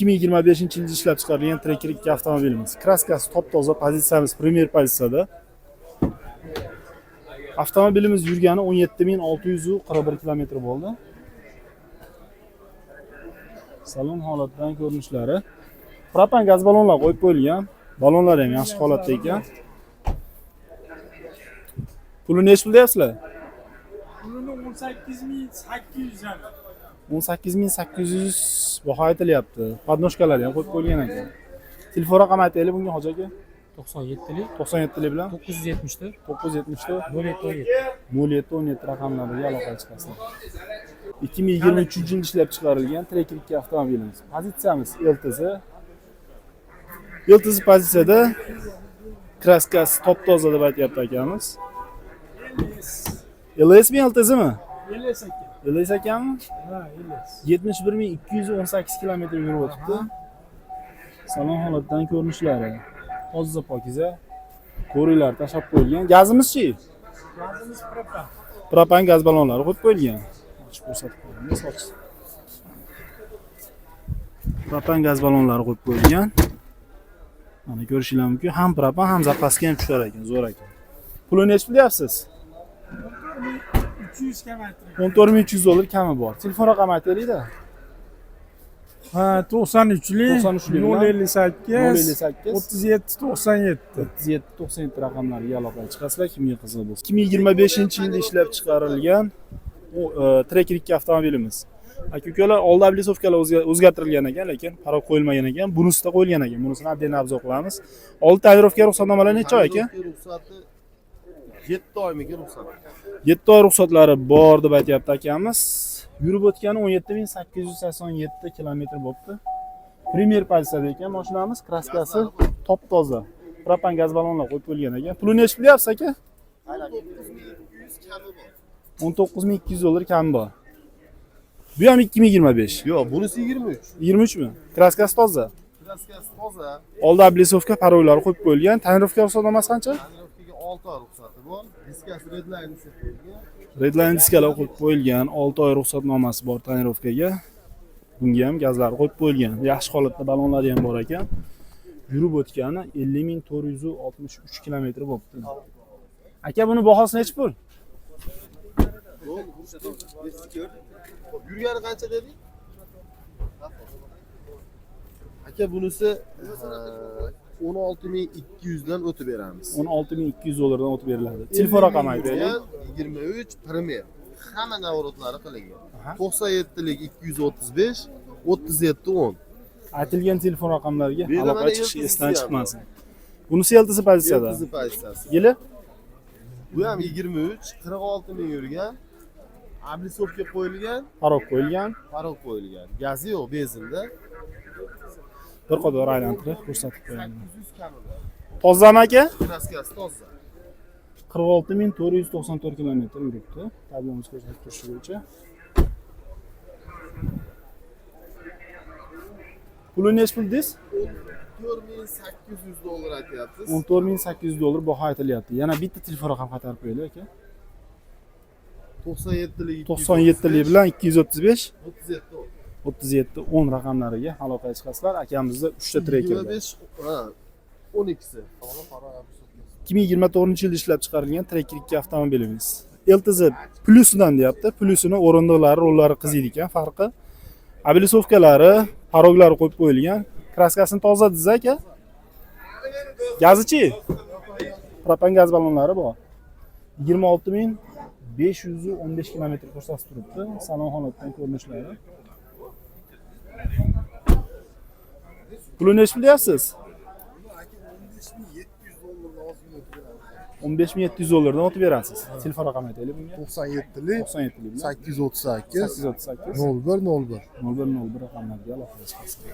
2025-yil ishlab chiqarilgan Tracker 2 avtomobilimiz. Kraskasi top-toza, pozitsiyamiz premier pozitsiyada. Avtomobilimiz yurgani 17.641 kilometr bo'ldi. Salon holatidan ko'rinishlari. Propan gaz balonlar qo'yib qo'yilgan. Balonlar ham yaxshi holatda ekan. Pulini nech pul deyapsizlar? Pulini 18.800 yani. 18.800 baho aytilyapti. Podnoshkalar ham qo'yib qo'yilgan ekan. Telefon raqami aytaylik bunga hoji aka. 97'lik 97 bilan 974 974 0717 0717 raqamlariga aloqa chiqasizlar. 2023-yil ishlab chiqarilgan Tracker 2 avtomobilimiz. Pozitsiyamiz LTZ. LTZ pozitsiyada kraskasi top-toza deb aytyapti akamiz. LS mi LTZ mi? LS aka. LS ekanmi? Ha, LS. 71.218 kilometr yurib o'tibdi. Salon holatidan ko'rinishlari. Toza pokiza. Ko'ringlar tashab qo'yilgan. Gazimiz-chi? Gazimiz propan. Propan gaz balonlari qo'yib qo'yilgan. Ochib ko'rsatib qo'yamiz. Propan gaz balonlari qo'yib qo'yilgan. Mana ko'rishingiz mumkin. Ham propan, ham zapaska ham tushar ekan, zo'r ekan. Pulini nech pul deyapsiz? 300 kilometr. 14.300 dollar kami bor. Telefon raqami aytaylik-da. Ha, 93'lik 93'lik 058 058 37 97. 3797 raqamlariga aloqaga chiqasizlar, kimga qiziq bo'lsa. 2025-yilda ishlab chiqarilgan Tracker 2 avtomobilimiz. Aka-ukalar, oldi oblisovkalar o'zgartirilgan ekan, lekin parok qo'yilmagan ekan. Bunisida qo'yilgan ekan. Bunisini отдельно obzor qilamiz. Oldi tonirovka ruxsatnomalari necha oy aka? Ruxsati 7 oymiga ruxsat. 7 oy ruxsatlari bor deb aytyapti akamiz. Yurib o'tgani 17.887 kilometr bo'libdi. Premier pozitsiyada ekan mashinamiz, kraskasi top-toza. Propan gaz balonlar qo'yib qo'yilgan ekan. Pulini nech pul deyapsiz aka? 19.200 dollar kami bor. Bu ham 2025. Yo'q, bunisi 23. 23 mi? Kraskasi toza. Kraskasi toza. Oldi oblisovka paroylari qo'yib qo'yilgan. Tonirovka ruxsatnomasi qancha? Tonirovkaga 6 oy ruxsati bor. Diskasi redline qo'yilgan. Redline diskalar qo'yib qo'yilgan. 6 oy ruxsatnomasi bor tonirovkaga. Bunga ham gazlar qo'yib qo'yilgan. Yaxshi holatda balonlari ham bor ekan. Yurib o'tgani 50.463 kilometr bo'libdi. Aka, buni bahosi necha pul? Yurgani qancha dedik? Aka, bunisi 16.200 dan o'tib beramiz. 16.200 dollardan o'tib beriladi. Telefon raqami aytaylik. 23 Premier. Hamma navrotlari qilingan. 97lik 235 37 10. Aytilgan telefon raqamlariga Bu aloqa mana chiqishi LTZ esdan ham chiqmasin. Bunisi LTZ pozitsiyada. LTZ pozitsiyasi. Yili? Bu ham 23 46 ming yurgan. Oblisovka qo'yilgan, Parok qo'yilgan. parok qo'yilgan. Gazi yo'q, benzinda. Bir qator aylantirib ko'rsatib qo'yaman. 800 kamida. Tozami aka? Kraskasi toza. 46.494 kilometr yuribdi. Tablomiz ko'rsatib turishi bo'yicha. Pulini nech pul dedingiz? 14.800 dollar aytyapsiz. 14.800 dollar baho aytilyapti. Yana bitta telefon raqami qaytarib qo'yaylik aka. 97lik 97lik bilan 235 37 37 10 raqamlariga aloqaga chiqasizlar. Akamizda 3 ta Tracker bor. 25 ha 12si. 2024-yilda ishlab chiqarilgan Tracker 2 avtomobilimiz. LTZ plusidan deyapti. Plusini o'rindiqlari, rollari qiziydi ekan, farqi. Oblisovkalari, paroglari qo'yib qo'yilgan. Kraskasini toza dediz aka. Gazichi? Propan gaz balonlari bor. 26.515 kilometr ko'rsatib turibdi. Salon holatidan ko'rinishlari. Pulini nech pul deyapsiz? 15.700 dollardan o'tib berasiz. Telefon raqami aytaylik bunga. 97lik 97lik bilan 838 838 01 01. 0101 raqamlarga aloqaga chiqasizlar.